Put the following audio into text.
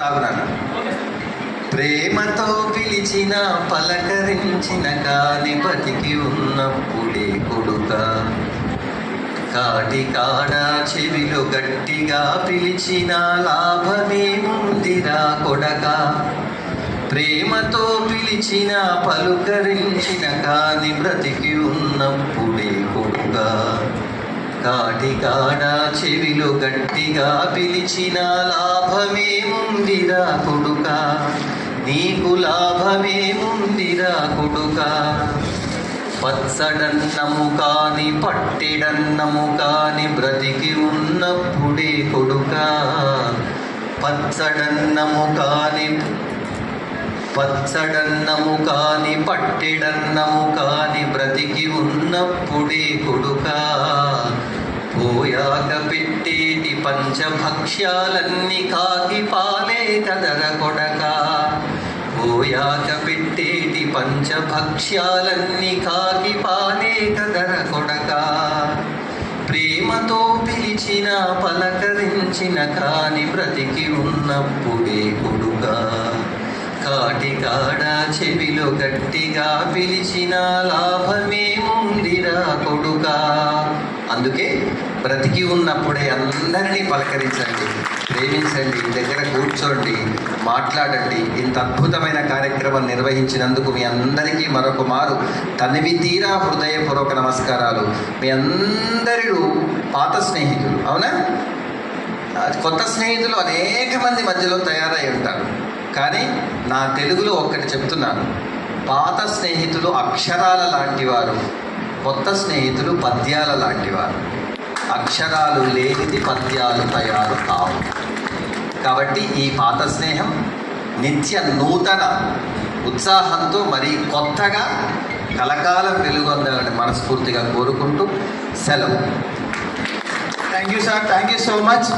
తాగునాను. ప్రేమతో పిలిచిన పలకరించిన కాని బతికి ఉన్నప్పుడే కొడుక, కాటి కాడ చెవిలో గట్టిగా పిలిచిన లాభమేముందిరా కొడక. ప్రేమతో పిలిచిన పలుకరించిన కాని బ్రతికి ఉన్నప్పుడే కొడుక, కాటి కాడ చెవిలో గట్టిగా పిలిచిన లాభమేముందిరా కొడుక, నీకు లాభమేముందిరా కొడుక. పచ్చడన్నము కాని పట్టెడన్నము కాని బ్రతికి ఉన్నప్పుడే కొడుక, పచ్చడన్నము కాని పట్టెడన్నము కాని బ్రతికి ఉన్నప్పుడే కొడుక. పోయాక పెట్టేటి పంచభక్ష్యాలన్నీ కాకి పాలే కదర కొడక, పోయాక పెట్టేటి పంచభక్ష్యాలన్నీ కాకి పాలే కదర కొడక. ప్రేమతో పిలిచిన పలకరించిన కాని బ్రతికి ఉన్నప్పుడే కొడుక, కాటి కాడ చెవిలో గట్టిగా పిలిచిన లాభమేముందిరా కొడుక. అందుకే బ్రతికి ఉన్నప్పుడే అందరినీ పలకరించండి, ప్రేమించండి, దగ్గర కూర్చోండి, మాట్లాడండి. ఇంత అద్భుతమైన కార్యక్రమం నిర్వహించినందుకు మీ అందరికీ మరొక మారు తనివి తీరా హృదయపూర్వక నమస్కారాలు. మీ అందరూ పాత స్నేహితులు, అవునా? కొత్త స్నేహితులు అనేక మంది మధ్యలో తయారై ఉంటారు. కానీ నా తెలుగులో ఒక్కటి చెప్తున్నాను, పాత స్నేహితులు అక్షరాల లాంటివారు, కొత్త స్నేహితులు పద్యాల లాంటివారు. అక్షరాలు లేనిది పద్యాలు తయారు కావు. కాబట్టి ఈ పాత స్నేహం నిత్య నూతన ఉత్సాహంతో మరి కొత్తగా కలకాలం వెలుగొందాలని మనస్ఫూర్తిగా కోరుకుంటూ సెలవు. Thank you sir, thank you so much.